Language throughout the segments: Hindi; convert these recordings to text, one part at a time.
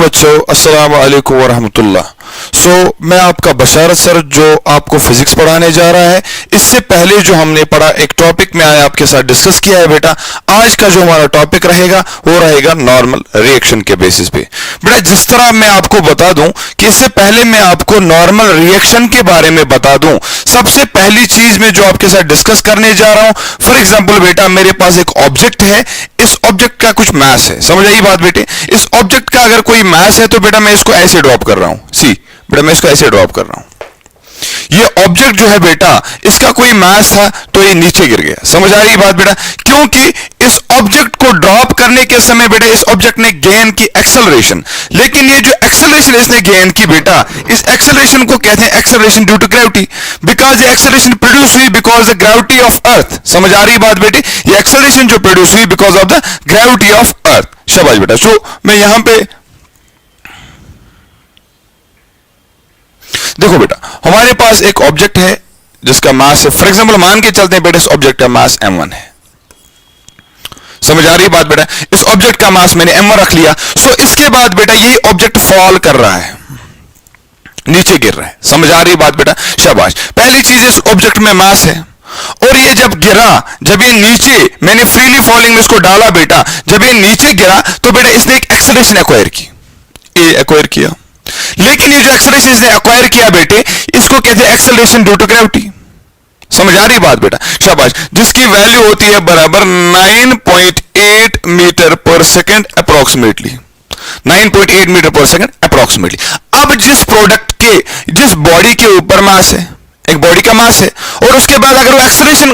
बच्चों, अस्सलाम वालेकुम वरहमतुल्लाह। मैं आपका बशारत सर जो आपको फिजिक्स पढ़ाने जा रहा है। इससे पहले जो हमने पढ़ा एक टॉपिक में आया आपके साथ डिस्कस किया है बेटा। आज का जो हमारा टॉपिक रहेगा वो रहेगा नॉर्मल रिएक्शन के बेसिस पे। बेटा जिस तरह मैं आपको बता दूं कि इससे पहले मैं आपको नॉर्मल रिएक्शन के बारे में बता दूं, सबसे पहली चीज में जो आपके साथ डिस्कस करने जा रहा हूं, फॉर एग्जाम्पल बेटा मेरे पास एक ऑब्जेक्ट है, इस ऑब्जेक्ट का कुछ मास है। समझ आई बात बेटे? इस ऑब्जेक्ट का अगर कोई मास है तो बेटा मैं इसको ऐसे ड्रॉप कर रहा हूं। सी बेटा मैं इसको ऐसे ड्रॉप कर रहा हूं। ये ऑब्जेक्ट जो है बेटा इसका कोई मास था तो ये नीचे गिर गया। समझ आ रही बात बेटा? क्योंकि इस ऑब्जेक्ट को ड्रॉप करने के समय बेटा इस ऑब्जेक्ट ने गेन की एक्सेलरेशन, लेकिन ये जो एक्सेलरेशन इसने गेन की बेटा, इस एक्सेलरेशन को कहते हैं acceleration due to gravity, because ये एक्सेलरेशन प्रोड्यूस हुई because the gravity of earth. समझ आ रही बात बेटी? ये एक्सेलरेशन जो प्रोड्यूस हुई because of the gravity of अर्थ। शाबाश बेटा। मैं यहां पे देखो बेटा, हमारे पास एक ऑब्जेक्ट है जिसका मास है, फॉर एग्जांपल मान के चलते हैं बेटा इस ऑब्जेक्ट का मास m1 है। समझ आ रही बात बेटा? इस ऑब्जेक्ट का मास मैंने m1 रख लिया। इसके बाद बेटा ये ऑब्जेक्ट फॉल कर रहा है, नीचे गिर रहा है। समझ आ रही बात बेटा? शाबाश। पहली चीज इस ऑब्जेक्ट में मास है और ये जब गिरा, जब ये नीचे, मैंने फ्रीली फॉलिंग में इसको डाला बेटा, जब ये नीचे गिरा तो बेटा इसने एक एक्सेलरेशन एक्वायर की, एक्वायर किया। लेकिन ये जो एक्सेलरेशन इसने एक्वायर किया बेटे, इसको कहते हैं एक्सेलरेशन ड्यू टू ग्रेविटी। समझ आ रही बात बेटा? शाबाश। जिसकी वैल्यू होती है बराबर 9.8 मीटर पर सेकंड अप्रोक्सीमेटली, 9.8 मीटर पर सेकंड अप्रोक्सीमेटली। अब जिस प्रोडक्ट के, जिस बॉडी के ऊपर मास है, एक बॉडी का मास है, और उसके बाद अगर वो एक्सेलरेशन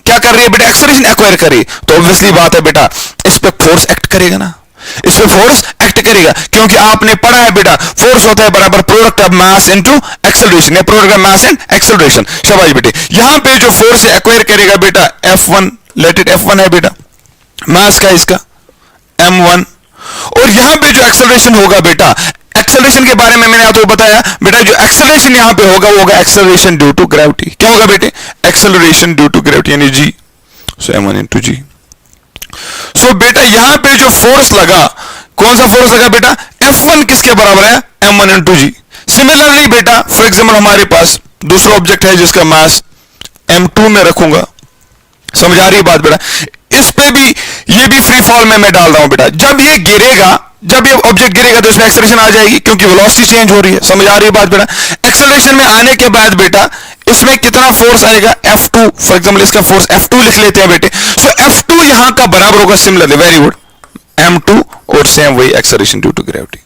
क्या कर रही है बेटा, एक्सेलरेशन एक्वायर कर रही है, तो ऑब्वियसली बात है बेटा इस पे फोर्स एक्ट करेगा ना, इस पे फोर्स एक्ट करेगा। क्योंकि आपने पढ़ा है बेटा फोर्स होता है बराबर product of mass into acceleration, या product of mass and acceleration. शाबाश बेटे। यहां पे जो फोर्स एक्वायर करेगा बेटा F1, लेट इट F1 है बेटा, मास का इसका m1। और यहां पे जो एक्सेलरेशन होगा बेटा, एक्सेलरेशन के बारे में मैंने आपको बताया बेटा, जो एक्सेलरेशन यहां पे होगा वो होगा एक्सेलरेशन ड्यू टू ग्रेविटी। क्या होगा बेटे? एक्सेलरेशन ड्यू टू ग्रेविटी यानी g। m1 into g। बेटा यहां पे जो फोर्स लगा, कौन सा फोर्स लगा बेटा? F1 किसके बराबर है? m1 इंटू जी। सिमिलरली बेटा फॉर एग्जाम्पल हमारे पास दूसरा ऑब्जेक्ट है जिसका मास m2 में रखूंगा। समझ आ रही बात बेटा? इस पे भी, ये भी फ्री फॉल में मैं डाल रहा हूं बेटा। जब ये गिरेगा, जब ये ऑब्जेक्ट गिरेगा तो इसमें एक्सेलरेशन आ जाएगी क्योंकि वेलोसिटी चेंज हो रही है। समझ आ रही बात बेटा? एक्सेलरेशन में आने के बाद बेटा इसमें कितना फोर्स आएगा? F2। फॉर एग्जाम्पल इसका फोर्स F2 लिख लेते हैं बेटे। F2 यहां का बराबर होगा सिमिलरली, वेरी गुड, m2 और सेम वही एक्सेलरेशन ड्यू टू ग्रेविटी।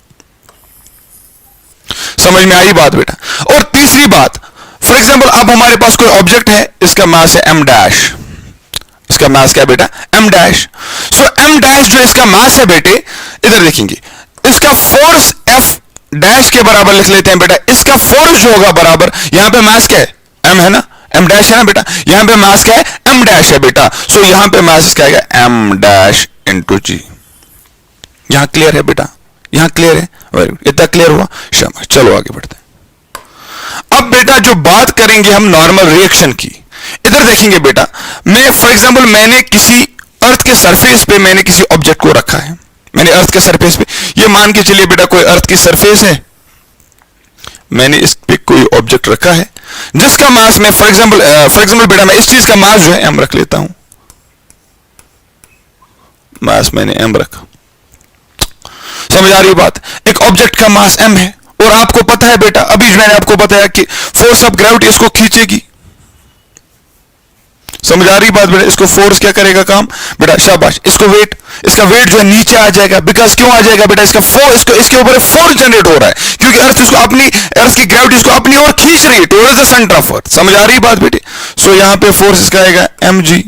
समझ में आई बात बेटा? और तीसरी बात, फॉर एग्जाम्पल अब हमारे पास कोई ऑब्जेक्ट है, इसका मास है m डैश। इसका मास क्या है बेटा? m dash. m डैश जो इसका मास है बेटे, इधर देखेंगे, इसका फोर्स F डैश के बराबर लिख लेते हैं बेटा। इसका फोर्स जो होगा बराबर, यहां पे मास क्या है? m है ना, m डैश है ना बेटा। यहां पे मास क्या है? m डैश है बेटा। यहां पे मास क्या आएगा? m डैश इंटू जी। यहां क्लियर है बेटा? यहां क्लियर है? Very good. इतना क्लियर हुआ? शाबाश। चलो आगे बढ़ते हैं। अब बेटा जो बात करेंगे हम नॉर्मल रिएक्शन की, इधर देखेंगे बेटा, मैं फॉर एग्जांपल मैंने किसी अर्थ के सरफेस पे मैंने किसी ऑब्जेक्ट को रखा है। मैंने अर्थ के सरफेस पे, ये मान के चलिए बेटा कोई अर्थ की सरफेस है, मैंने इस पे कोई ऑब्जेक्ट रखा है जिसका मास मैं फॉर एग्जांपल बेटा मैं इस चीज का मास जो है m रख लेता हूं। मास मैंने m रखा। समझ आ रही बात? एक ऑब्जेक्ट का मास m है और आपको पता है बेटा, अभी मैंने आपको बताया कि फोर्स ऑफ ग्रेविटी इसको खींचेगी। समझ आ रही बात बेटा? इसको फोर्स क्या करेगा काम बेटा? शाबाश। इसको वेट, इसका वेट जो है नीचे आ जाएगा। बिकॉज क्यों आ जाएगा बेटा? इसका फोर्स, इसके ऊपर फोर्स जनरेट हो रहा है क्योंकि अर्थ इसको अपनी, अर्थ की ग्रेविटी इसको अपनी ओर खींच रही है, towards the centre of earth. समझ आ रही बात बेटे? यहां पे फोर्स इसका आएगा mg।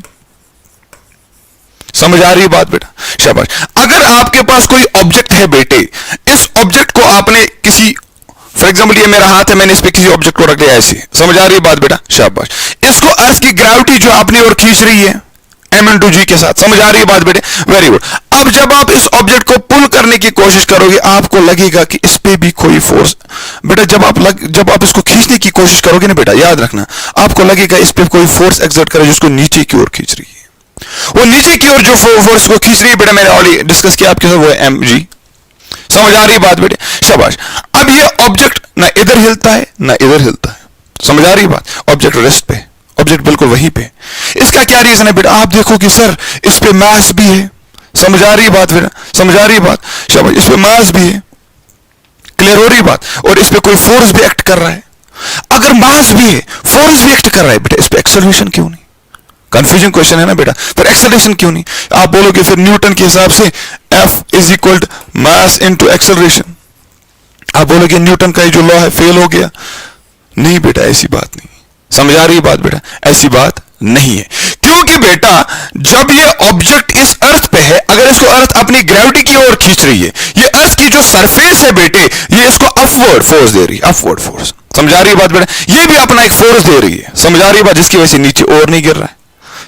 समझ आ रही बात बेटा? शाबाश। अगर आपके पास कोई ऑब्जेक्ट है बेटे, इस ऑब्जेक्ट को आपने किसी, फॉर एग्जाम्पल ये मेरा हाथ है, मैंने इस पे किसी ऑब्जेक्ट को रख दिया ऐसे। समझ आ रही है बात बेटा? शाबाश। इसको अर्थ की ग्रेविटी जो अपनी ओर खींच रही है m इंटू जी के साथ। समझ आ रही है बात बेटे? Very good. अब जब आप इस ऑब्जेक्ट को पुल करने की कोशिश करोगे, आपको लगेगा कि इस पे भी कोई फोर्स बेटा, जब आप इसको खींचने की कोशिश करोगे ना बेटा, याद रखना, आपको लगेगा इस पे कोई फोर्स एक्सर्ट करे जिसको नीचे की ओर खींच रही है। वो नीचे की ओर जो फोर्स को खींच रही है बेटा, मैंने ऑलरेडी डिस्कस किया आपके साथ, वो है mg। समझ आ रही बात बेटे? शाबाश। अब ये ऑब्जेक्ट ना इधर हिलता है ना इधर हिलता है, समझ आ रही बात? ऑब्जेक्ट रेस्ट पे, ऑब्जेक्ट बिल्कुल वहीं पे। इसका क्या रीजन है बेटा? आप देखो कि सर इस पे मास भी है, समझ आ रही बात बेटा? समझ आ रही बात? शाबाश। इस पे मास भी है, क्लियर हो रही बात? और इस पे कोई फोर्स भी एक्ट कर रहा है। अगर मास भी है, फोर्स भी एक्ट कर रहा है बेटा, इस पे एक्सेलरेशन क्यों नहीं? कंफ्यूजिंग क्वेश्चन है ना बेटा? फिर एक्सेलरेशन क्यों नहीं? आप बोलोगे फिर न्यूटन के हिसाब से F is equal mass into acceleration, आप बोलोगे न्यूटन का ये जो लॉ है फेल हो गया। नहीं बेटा, ऐसी बात नहीं। समझ आ रही बात बेटा? ऐसी बात नहीं है, क्योंकि बेटा जब ये ऑब्जेक्ट इस अर्थ पे है, अगर इसको अर्थ अपनी ग्रेविटी की ओर खींच रही है, ये अर्थ की जो सरफेस है बेटे, ये इसको अपवर्ड फोर्स दे रही है, अपवर्ड फोर्स। समझ आ रही बात बेटा? ये भी अपना एक फोर्स दे रही है, समझ आ रही बात? जिसकी वजह से नीचे और नहीं गिर रहा है।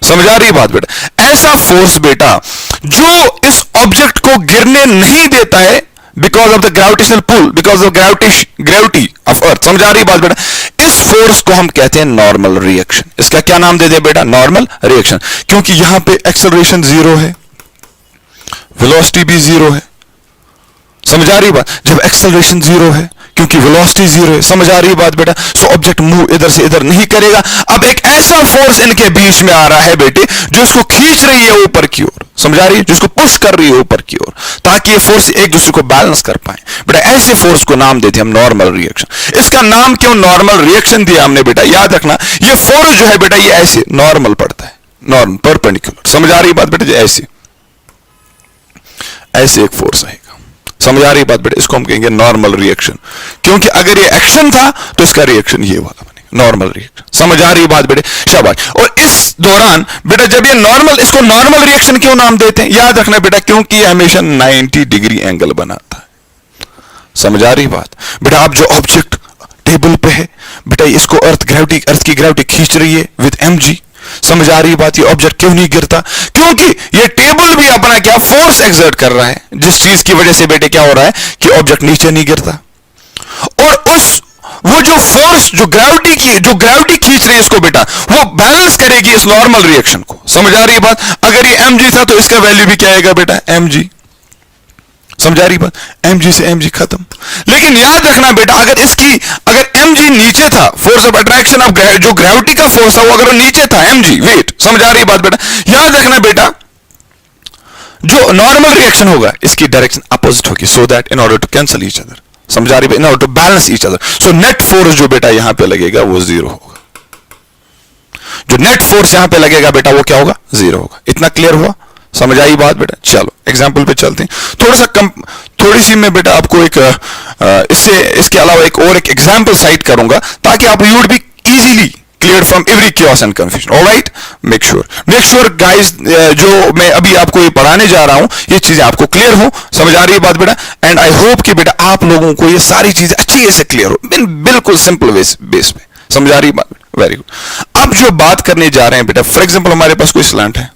समझ आ रही बात बेटा? ऐसा फोर्स बेटा जो इस ऑब्जेक्ट को गिरने नहीं देता है because of the gravitational pull, because of gravity of earth. समझ आ रही बात बेटा? इस फोर्स को हम कहते हैं नॉर्मल रिएक्शन। इसका क्या नाम दे दे बेटा? Normal reaction. क्योंकि यहां पे एक्सेलरेशन जीरो है, वेलोसिटी भी जीरो है। समझ आ रही बात? जब एक्सेलरेशन जीरो है, क्योंकि वेलोसिटी जीरो है, समझ आ रही बात बेटा? सो ऑब्जेक्ट मूव इधर से इधर नहीं करेगा। अब एक ऐसा फोर्स इनके बीच में आ रहा है बेटे जो इसको खींच रही है ऊपर की ओर, समझ आ रही है? जिसको पुश कर रही है ऊपर की ओर, ताकि ये फोर्स एक दूसरे को बैलेंस कर पाए बेटा। ऐसे फोर्स को नाम देते हैं हम नॉर्मल रिएक्शन। इसका नाम क्यों नॉर्मल रिएक्शन दिया हमने बेटा? याद रखना, ये फोर्स जो है बेटा ये ऐसे नॉर्मल पड़ता है, नॉर्मल परपेंडिकुलर। समझ आ रही बात बेटा? ऐसे ऐसे एक फोर्स आएगा, समझ आ रही बात बेटा? इसको हम कहेंगे नॉर्मल रिएक्शन, क्योंकि अगर ये एक्शन था तो इसका रिएक्शन ये वाला बनेगा, नॉर्मल रिएक्शन। समझ आ रही बात बेटे? शाबाश। और इस दौरान बेटा जब ये नॉर्मल, इसको नॉर्मल रिएक्शन क्यों नाम देते हैं? याद रखना बेटा, क्योंकि ये हमेशा 90 डिग्री एंगल बनाता है। समझ आ रही बात बेटा? आप जो ऑब्जेक्ट टेबल पे है बेटा, इसको अर्थ की ग्रेविटी खींच रही है विद mg। समझ आ रही बात? ये ऑब्जेक्ट क्यों नहीं गिरता? क्योंकि ये टेबल भी अपना क्या फोर्स एक्सर्ट कर रहा है, जिस चीज की वजह से बेटे क्या हो रहा है कि ऑब्जेक्ट नीचे नहीं गिरता। और वो जो फोर्स जो ग्रेविटी खींच रही है इसको बेटा, वो बैलेंस करेगी इस नॉर्मल रिएक्शन को। समझ आ रही बात? अगर ये mg था तो इसका वैल्यू भी क्या आएगा बेटा? mg। समझ आ रही बात? mg से mg खत्म। लेकिन याद रखना बेटा, अगर mg नीचे था, फोर्स ऑफ अट्रैक्शन ऑफ जो ग्रेविटी का फोर्स था वो अगर नीचे था mg वेट, समझ आ रही बात बेटा? याद रखना बेटा, जो नॉर्मल रिएक्शन होगा इसकी डायरेक्शन अपोजिट होगी, so that in order to cancel each other. समझ आ रही? In order to balance each other, so net force जो बेटा यहां पे लगेगा वो जीरो होगा। जो नेट फोर्स यहां पे लगेगा बेटा वो क्या होगा? जीरो होगा। इतना क्लियर हुआ? समझ आई बात बेटा? चलो एग्जाम्पल पे चलते हैं। थोड़ी सी मैं बेटा आपको एक इसके अलावा एक एग्जाम्पल साइट करूंगा, ताकि आप you would be easily clear from every chaos and confusion. Alright, make sure guys, जो मैं अभी आपको ये पढ़ाने जा रहा हूं ये चीजें आपको क्लियर हो। समझ आ रही है बात बेटा? एंड आई होप कि बेटा आप लोगों को ये सारी चीजें अच्छी से क्लियर हो, बिल्कुल सिंपल बेस पे। समझ आ रही है बात? Very good. अब जो बात करने जा रहे हैं बेटा, फॉर एग्जाम्पल हमारे पास कोई स्लैंट है,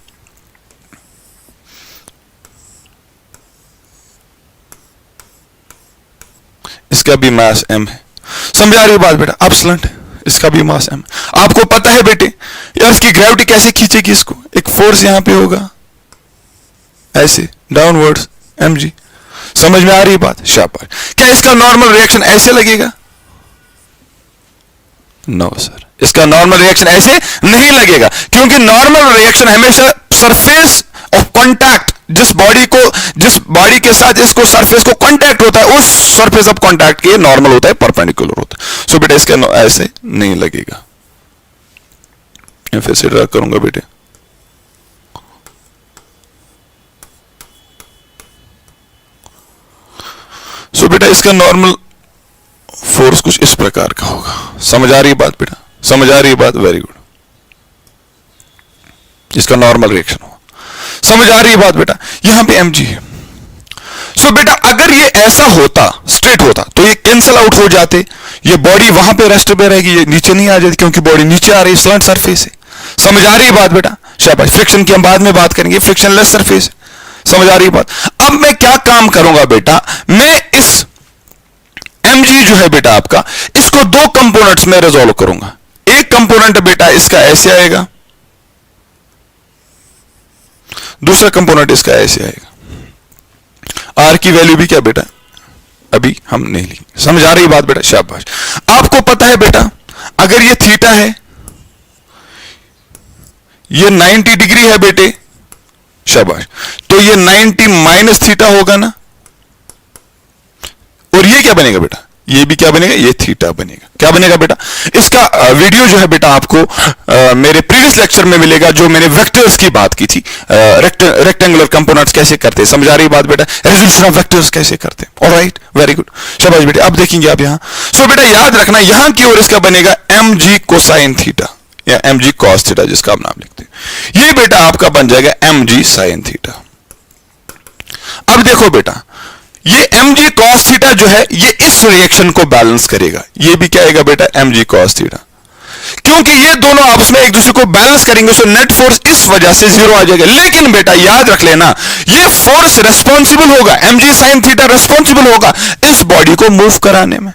इसका भी मास m है। समझ आ रही बात बेटा? अब स्लंट इसका भी मास m। आपको पता है बेटे अर्थ की ग्रेविटी कैसे खींचेगी इसको? एक फोर्स यहां पे होगा ऐसे डाउनवर्ड्स mg। समझ में आ रही बात? शाबाश। क्या इसका नॉर्मल रिएक्शन ऐसे लगेगा? नो सर, इसका नॉर्मल रिएक्शन ऐसे नहीं लगेगा, क्योंकि नॉर्मल रिएक्शन हमेशा सरफेस ऑफ कांटेक्ट, जिस बॉडी के साथ इसको सरफेस को कांटेक्ट होता है, उस सरफेस ऑफ कांटेक्ट के नॉर्मल होता है, परपेंडिकुलर होता है। सो बेटा इसका ऐसे नहीं लगेगा। मैं फिर से ड्रा करूंगा बेटे। सो बेटा इसका नॉर्मल फोर्स कुछ इस प्रकार का होगा। समझ आ रही बात बेटा? समझ आ रही बात? Very good. इसका नॉर्मल रिएक्शन हो। समझ आ रही बात बेटा? यहां पे mg है। सो बेटा अगर ये ऐसा होता, स्ट्रेट होता, तो ये कैंसल आउट हो जाते, ये बॉडी वहां पे रेस्ट पे रहेगी, ये नीचे नहीं आ जाती, क्योंकि बॉडी नीचे आ रही है, स्लंट सरफेस है। समझ आ रही बात बेटा? शाबाश। फ्रिक्शन की हम बाद में बात करेंगे, फ्रिक्शनलेस सरफेस। समझ आ रही बात? अब मैं क्या काम करूंगा बेटा, मैं इस mg जो है बेटा आपका, इसको दो कंपोनेंट्स में रिजॉल्व करूंगा। एक कंपोनेंट बेटा इसका ऐसे आएगा, दूसरा कंपोनेंट इसका ऐसे आएगा। r की वैल्यू भी क्या बेटा? अभी हम नहीं लेंगे। समझ आ रही बात बेटा? शाबाश। आपको पता है बेटा, अगर ये थीटा है, ये 90 डिग्री है बेटे, शाबाश, तो ये 90 माइनस थीटा होगा ना, और ये क्या बनेगा बेटा? ये भी क्या बनेगा? ये थीटा बनेगा। क्या बनेगा बेटा? इसका वीडियो जो है बेटा आपको मेरे प्रीवियस लेक्चर में मिलेगा, जो मैंने वेक्टर्स की बात की थी, रेक्टेंगुलर कंपोनेंट्स कैसे करते हैं। समझ आ रही बात बेटा? रेजोल्यूशन ऑफ वेक्टर्स कैसे करते हैं। ऑलराइट, वेरी गुड, शाबाश बेटे। अब देखेंगे आप यहां, सो बेटा याद रखना, यहां की ओर इसका बनेगा mg कोसाइन थीटा या mg कॉस थीटा, जिसका आप नाम लिखते हैं। ये बेटा आपका बन जाएगा mg साइन थीटा। अब देखो बेटा, ये mg cos थीटा जो है, ये इस रिएक्शन को बैलेंस करेगा। ये भी क्या आएगा बेटा? mg cos theta. क्योंकि ये दोनों आपस में एक दूसरे को बैलेंस करेंगे, सो नेट फोर्स इस वजह से जीरो आ जाएगा। लेकिन बेटा याद रख लेना, ये फोर्स रेस्पॉन्सिबल होगा, mg sin थीटा रेस्पॉन्सिबल होगा इस बॉडी को मूव कराने में।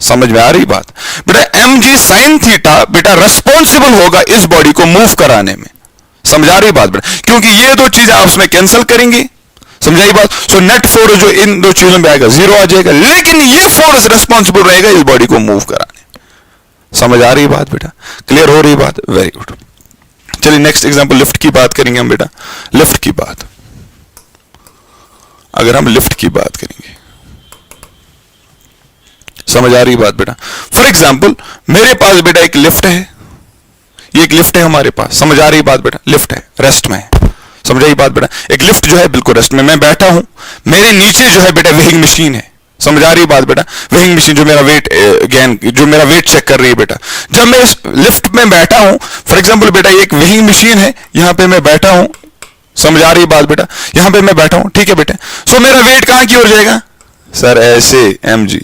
समझ में आ रही बात बेटा? mg sin थीटा बेटा रेस्पॉन्सिबल होगा इस बॉडी को मूव कराने में। समझ आ रही बात बेटा? क्योंकि ये दो चीजें आपस में कैंसिल करेंगी। समझाई बात? सो नेट फोर्स जो इन दो चीजों में आएगा जीरो आ जाएगा, लेकिन ये फोर्स रेस्पॉन्सिबल रहेगा इस बॉडी को मूव कराने। समझ आ रही बात बेटा? क्लियर हो रही बात? Very good. चलिए नेक्स्ट एग्जांपल, लिफ्ट की बात करेंगे हम बेटा। लिफ्ट की बात, अगर हम लिफ्ट की बात करेंगे, समझ आ रही बात बेटा? फॉर एग्जांपल मेरे पास बेटा एक लिफ्ट है, ये एक लिफ्ट है हमारे पास। समझ आ रही बात बेटा? लिफ्ट है, रेस्ट में है। समझ आई बात बेटा? एक लिफ्ट जो है बिल्कुल रेस्ट में, मैं बैठा हूं, मेरे नीचे जो है बेटा वेइंग मशीन है। समझ आ रही बात बेटा? वेइंग मशीन जो मेरा वेट गेन, जो मेरा वेट चेक कर रही है बेटा। जब मैं इस लिफ्ट में बैठा हूं, फॉर एग्जांपल बेटा ये एक वेइंग मशीन है, यहां पे मैं बैठा हूं। समझ आ रही बात बेटा? यहां पे मैं बैठा हूं, ठीक है बेटा। सो मेरा वेट कहां की ओर जाएगा? सर ऐसे, mg।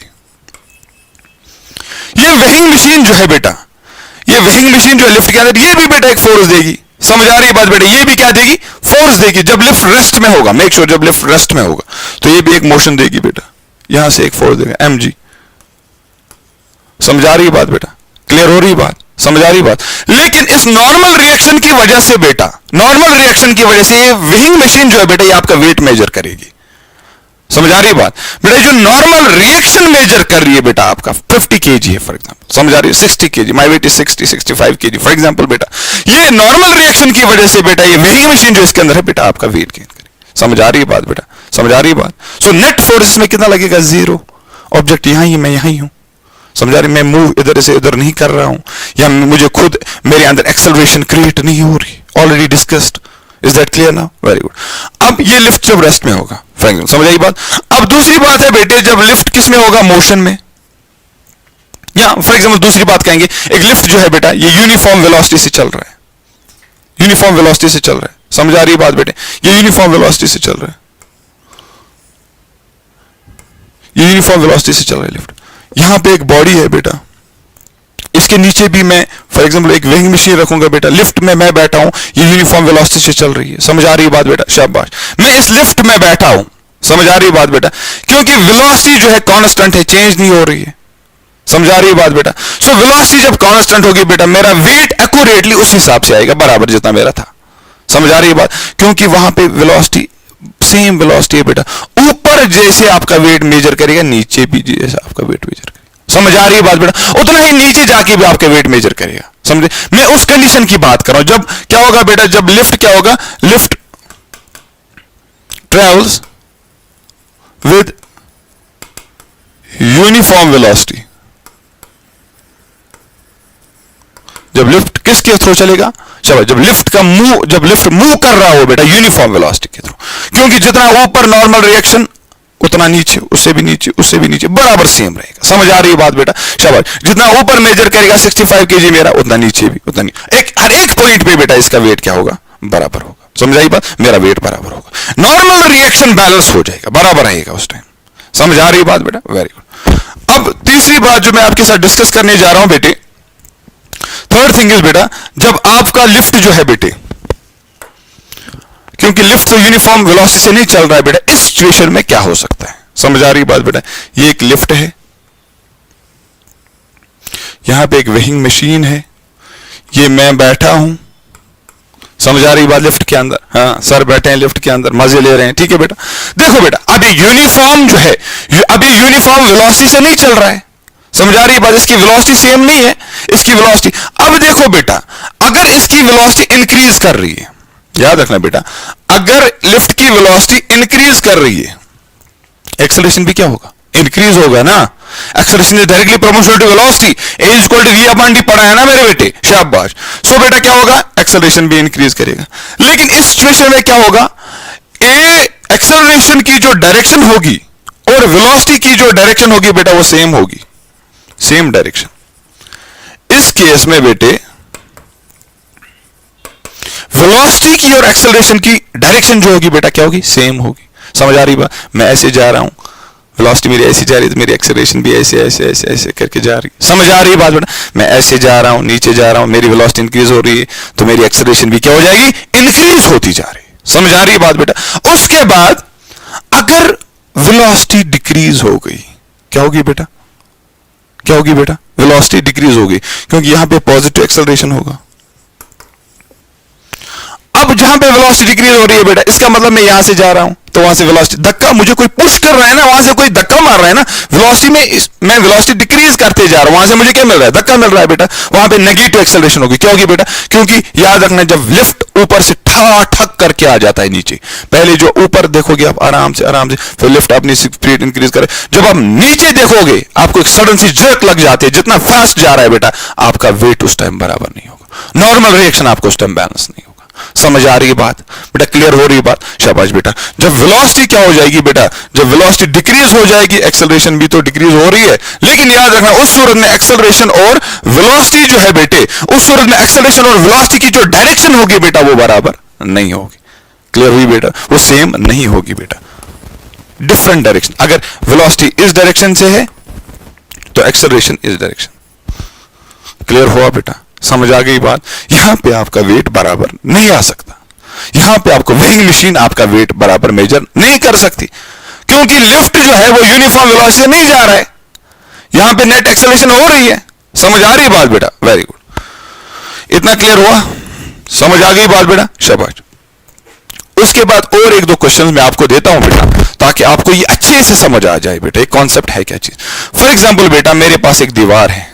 ये वेइंग मशीन जो है बेटा, ये वेइंग मशीन जो है लिफ्ट के अंदर, ये भी बेटा एक फोर्स देगी। समझ आ रही बात बेटा? ये भी क्या देगी? फोर्स देगी। जब लिफ्ट रेस्ट में होगा, मेक श्योर जब लिफ्ट रेस्ट में होगा, तो ये भी एक मोशन देगी बेटा, यहां से एक फोर्स देगा, mg। समझ आ रही बात बेटा? क्लियर हो रही बात? समझ आ रही बात? लेकिन इस नॉर्मल रिएक्शन की वजह से बेटा, नॉर्मल रिएक्शन की वजह से ये वेइंग मशीन जो है बेटा, ये आपका वेट मेजर करेगी। समझ आ रही बात बेटा? जो नॉर्मल रिएक्शन मेजर कर रही है बेटा, आपका 50 kg है फॉर एग्जांपल। समझ आ रही है? 60 kg, my weight is 65 kg for example बेटा। ये नॉर्मल रिएक्शन की वजह से बेटा, ये वेइंग मशीन जो इसके अंदर है बेटा, आपका वेट गेन करेगी। समझ आ रही है बात बेटा? समझ आ रही है बात? सो नेट फोर्स में कितना लगेगा? जीरो। ऑब्जेक्ट यहां ही, मैं यहां ही हूं। समझ आ रही? मैं मूव इधर से इधर नहीं कर रहा हूं, या मुझे खुद मेरे अंदर एक्सेलरेशन क्रिएट नहीं हो रही। Already discussed. Is that clear now? Very good. अब ये लिफ्ट जब रेस्ट में होगा, समझ आई बात? अब दूसरी बात है बेटे, जब लिफ्ट किस में होगा? मोशन में। या फॉर एग्जांपल दूसरी बात कहेंगे, एक लिफ्ट जो है बेटा, ये यूनिफॉर्म वेलोसिटी से चल रहा है, यूनिफॉर्म वेलोसिटी से चल रहा है। समझ आ रही बात बेटे? ये यूनिफॉर्म वेलोसिटी से चल रहा है, ये यूनिफॉर्म वेलोसिटी से चल रहा है लिफ्ट। यहां पे एक बॉडी है बेटा, इसके नीचे भी मैं फॉर एग्जांपल एक वेइंग मशीन रखूंगा बेटा। लिफ्ट में मैं बैठा हूं, ये यूनिफॉर्म वेलोसिटी से चल रही है। समझ आ रही बात बेटा? शाबाश। मैं इस लिफ्ट में बैठा हूं, समझ आ रही बात बेटा? क्योंकि वेलोसिटी जो है कांस्टेंट है, चेंज नहीं हो रही है। समझ आ रही बात बेटा? सो वेलोसिटी जब कांस्टेंट होगी बेटा, मेरा वेट एक्यूरेटली उस हिसाब से आएगा, बराबर जितना मेरा था। समझ आ रही बात? क्योंकि वहां पे वेलोसिटी सेम वेलोसिटी है बेटा। ऊपर जैसे आपका वेट मेजर करेगा, नीचे भी जैसे आपका वेट मेजर करेगा। समझ आ रही है बात बेटा? उतना ही नीचे जाके भी आपके वेट मेजर करेगा। समझे? मैं उस कंडीशन की बात कर रहा हूं, जब क्या होगा बेटा? जब लिफ्ट क्या होगा? Lift travels with uniform velocity. जब लिफ्ट किसके थ्रू चलेगा? चलो, जब लिफ्ट मूव कर रहा हो बेटा, यूनिफॉर्म वेलोसिटी के थ्रू। क्योंकि जितना ऊपर नॉर्मल रिएक्शन, उतना नीचे, उससे भी नीचे, उससे भी नीचे, बराबर सेम रहेगा। समझ आ रही है बात बेटा? शाबाश। जितना ऊपर मेजर करेगा 65 kg मेरा, उतना नीचे भी उतना नहीं। हर एक पॉइंट पे बेटा इसका वेट क्या होगा? बराबर होगा। समझ आई बात? मेरा वेट बराबर होगा, नॉर्मल रिएक्शन बैलेंस हो जाएगा, बराबर रहेगा उस टाइम। समझ आ रही बात बेटा? Very good. अब तीसरी बात जो मैं आपके साथ डिस्कस करने जा रहा हूं बेटे, थर्ड थिंग इज बेटा, जब आपका लिफ्ट जो है बेटे, क्योंकि लिफ्ट तो यूनिफॉर्म वेलोसिटी से नहीं चल रहा है बेटा, इस सिचुएशन में क्या हो सकता है? समझ आ रही बात बेटा? ये एक लिफ्ट है, यहां पे एक वेइंग मशीन है, ये मैं बैठा हूं। समझ आ रही बात? लिफ्ट के अंदर, हाँ सर बैठे हैं लिफ्ट के अंदर, मजे ले रहे हैं, ठीक है बेटा? देखो बेटा, अभी यूनिफॉर्म जो है, अभी यूनिफॉर्म वेलोसिटी से नहीं चल रहा है, समझ आ रही है बात, इसकी वेलोसिटी सेम नहीं है, इसकी वेलोसिटी, अब देखो बेटा, अगर इसकी वेलोसिटी इंक्रीज कर रही है, याद रखना बेटा, अगर लिफ्ट की वेलोसिटी इंक्रीज कर रही है, एक्सेलरेशन भी क्या होगा, इंक्रीज होगा ना, acceleration is directly proportional to velocity, A is equal to V upon D पढ़ा है ना मेरे बेटे, शाबाश। सो बेटा क्या होगा, एक्सेलरेशन भी इंक्रीज करेगा, लेकिन इस सिचुएशन में क्या होगा, ए एक्सेलरेशन की जो डायरेक्शन होगी और वेलोसिटी की जो डायरेक्शन होगी बेटा वो सेम होगी, सेम डायरेक्शन। इस केस में बेटे वेलोसिटी की और एक्सेलरेशन की डायरेक्शन जो होगी बेटा क्या होगी, सेम होगी, समझ आ रही बात, मैं ऐसे जा रहा हूं, वेलोसिटी मेरी ऐसी जा रही है तो मेरी एक्सेलरेशन भी ऐसे ऐसे ऐसे ऐसे करके जा रही है, समझ आ रही है बात बेटा, मैं ऐसे जा रहा हूं, नीचे जा रहा हूं, मेरी वेलोसिटी इंक्रीज हो रही है तो मेरी एक्सेलरेशन भी क्या हो जाएगी, इंक्रीज होती जा रही है, समझ आ रही है बात बेटा। उसके बाद अगर वेलोसिटी डिक्रीज हो गई, क्या होगी बेटा, क्या होगी बेटा, वेलोसिटी डिक्रीज होगी, क्योंकि यहां पे पॉजिटिव एक्सेलरेशन होगा। अब जहां पे वेलोसिटी डिक्रीज हो रही है बेटा, इसका मतलब मैं यहां से जा रहा हूं तो वहां से वेलोसिटी, धक्का मुझे कोई पुश कर रहा है ना, वहां से कोई धक्का मार रहा है ना, वेलोसिटी में मैं वेलोसिटी डिक्रीज करते जा रहा हूं, वहां से मुझे क्या मिल रहा है, धक्का मिल रहा है बेटा, वहां पे नेगेटिव एक्सेलरेशन होगी, क्या होगी बेटा, क्योंकि याद रखना जब लिफ्ट ऊपर से ठक करके आ जाता है नीचे, पहले जो ऊपर देखोगे आप आराम से फिर लिफ्ट अपनी स्पीड इंक्रीज करे, जब आप नीचे देखोगे आपको एक सडन सी जर्क लग जाती है, जितना फास्ट जा रहा है बेटा आपका वेट उस टाइम बराबर नहीं होगा, नॉर्मल रिएक्शन आपको उस टाइम बैलेंस नहीं होगा, समझ आ रही है बात बेटा, क्लियर हो रही है बात, शाबाश बेटा। जब वेलोसिटी क्या हो जाएगी बेटा, जब वेलोसिटी डिक्रीज हो जाएगी, एक्सेलरेशन भी तो डिक्रीज हो रही है, लेकिन याद रखना उस सूरत में एक्सेलरेशन और वेलोसिटी जो है बेटे, उस सूरत में एक्सेलरेशन और वेलोसिटी की जो डायरेक्शन होगी बेटा वो बराबर नहीं होगी, क्लियर हुई बेटा, वो सेम नहीं होगी बेटा, डिफरेंट डायरेक्शन, अगर वेलोसिटी इस डायरेक्शन से है तो एक्सेलरेशन इस डायरेक्शन, क्लियर हुआ बेटा, समझ आ गई बात। यहां पे आपका वेट बराबर नहीं आ सकता, यहां पे आपको वेइंग मशीन आपका वेट बराबर मेजर नहीं कर सकती, क्योंकि लिफ्ट जो है वो यूनिफॉर्म वेलोसिटी से नहीं जा रहा है, यहां पे नेट एक्सेलरेशन हो रही है, समझ आ रही बात बेटा, वेरी गुड, इतना क्लियर हुआ, समझ आ गई बात बेटा, शाबाश। उसके बाद और एक दो क्वेश्चन मैं आपको देता हूं बेटा, ताकि आपको ये अच्छे से समझ आ जाए बेटा, एक कॉन्सेप्ट है क्या चीज। फॉर एग्जाम्पल बेटा मेरे पास एक दीवार है,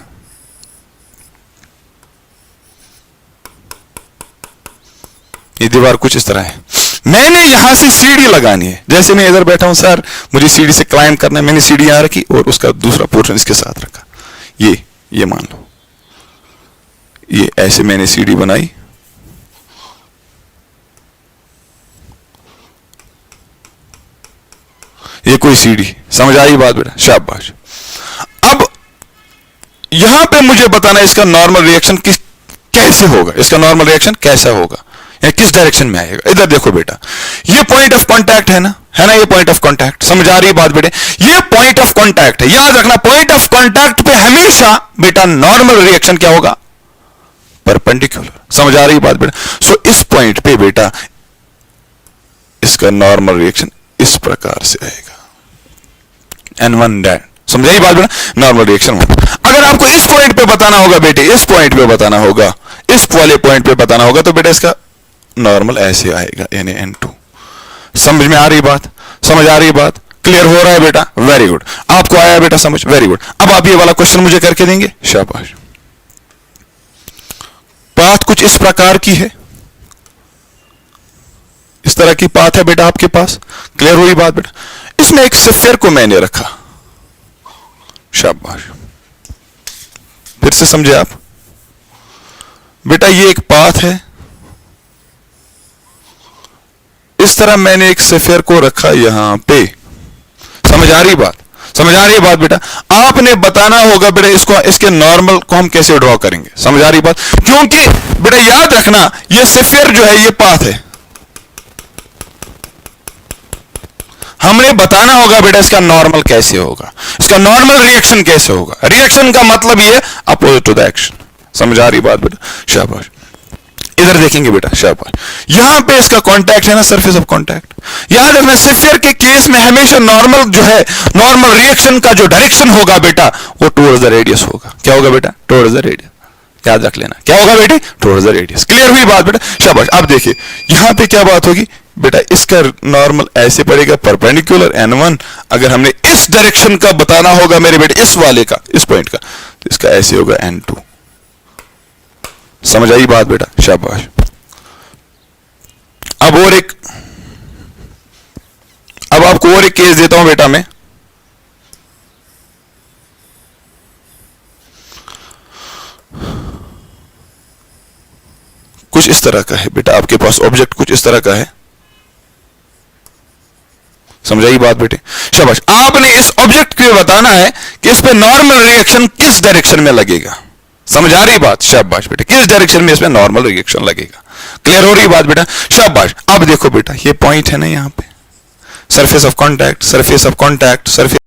ये दीवार कुछ इस तरह है, मैंने यहां से सीढ़ी लगानी है, जैसे मैं इधर बैठा हूं सर मुझे सीढ़ी से क्लाइंब करना है, मैंने सीढ़ी यहां रखी और उसका दूसरा पोर्शन इसके साथ रखा, ये मान लो, ये ऐसे मैंने सीढ़ी बनाई, ये कोई सीढ़ी, समझ आई बात बेटा, शाबाश। अब यहां पे मुझे बताना है इसका नॉर्मल रिएक्शन कैसे होगा, इसका नॉर्मल रिएक्शन कैसा होगा या किस डायरेक्शन में आएगा। इधर देखो बेटा, ये पॉइंट ऑफ कांटेक्ट है ना, ये पॉइंट ऑफ कांटेक्ट, समझ आ रही है बात बेटे, ये पॉइंट ऑफ कांटेक्ट है, याद रखना पॉइंट ऑफ कांटेक्ट पे हमेशा बेटा नॉर्मल रिएक्शन क्या होगा, परपेंडिकुलर, समझ आ रही है बात बेटा। सो इस पॉइंट पे बेटा इसका नॉर्मल रिएक्शन इस प्रकार से आएगा, N1 डैट, समझाई बात बेटा, नॉर्मल रिएक्शन होगा। अगर आपको इस पॉइंट पे बताना होगा बेटे, इस पॉइंट पे बताना होगा, इस वाले पॉइंट पे बताना होगा, तो बेटा इसका नॉर्मल ऐसे आएगा, यानी N2, समझ में आ रही बात, समझ आ रही बात, क्लियर हो रहा है बेटा, वेरी गुड, आपको आया बेटा समझ, वेरी गुड। अब आप ये वाला क्वेश्चन मुझे करके देंगे, शाबाश। पाथ कुछ इस प्रकार की है, इस तरह की पाथ है बेटा आपके पास, क्लियर हुई बात बेटा। इसमें एक सफेयर को मैंने रखा, शाबाश, फिर से समझे आप बेटा, ये एक पाथ है, इस तरह मैंने एक सफेयर को रखा यहां पे, समझ आ रही बात, समझ आ रही है बात बेटा। आपने बताना होगा बेटा इसको, इसके नॉर्मल को हम कैसे ड्रॉ करेंगे, समझ आ रही बात, क्योंकि बेटा याद रखना ये सफेयर जो है ये पाथ है, हमने बताना होगा बेटा इसका नॉर्मल कैसे होगा, इसका नॉर्मल रिएक्शन कैसे होगा। रिएक्शन का मतलब ये अपोजिट टू द एक्शन, समझ आ रही बात बेटा, शाबाश। इधर देखेंगे बेटा, शाबाश, यहां पे इसका कांटेक्ट है ना, सरफेस ऑफ कांटेक्ट। याद रखना सफेयर के केस में हमेशा नॉर्मल जो है, नॉर्मल रिएक्शन का जो डायरेक्शन होगा बेटा वो टुवर्ड्स द रेडियस होगा, क्या होगा बेटा, टुवर्ड्स द रेडियस, याद रख लेना, क्या होगा बेटे, टुवर्ड्स द रेडियस, क्लियर हुई बात बेटा, शाबाश। अब देखिए यहां पे क्या बात होगी, बेटा इसका नॉर्मल ऐसे पड़ेगा परपेंडिकुलर n1। अगर हमने इस डायरेक्शन का बताना होगा मेरे बेटे, इस वाले का, इस पॉइंट का, तो इसका ऐसे होगा n2। समझ आई बात बेटा? शाबाश। अब आपको और एक केस देता हूं बेटा मैं। कुछ इस तरह का है बेटा, आपके पास ऑब्जेक्ट कुछ इस तरह का है। समझाई बात बेटे? शाबाश। आपने इस ऑब्जेक्ट को बताना है कि इस पे नॉर्मल रिएक्शन किस डायरेक्शन में लगेगा। समझ आ रही बात? शाबाश बेटा। किस डायरेक्शन में इसमें नॉर्मल रिएक्शन लगेगा। क्लियर हो रही बात बेटा? शाबाश। अब देखो बेटा, ये पॉइंट है ना यहां पे, surface of contact, surface of contact, surface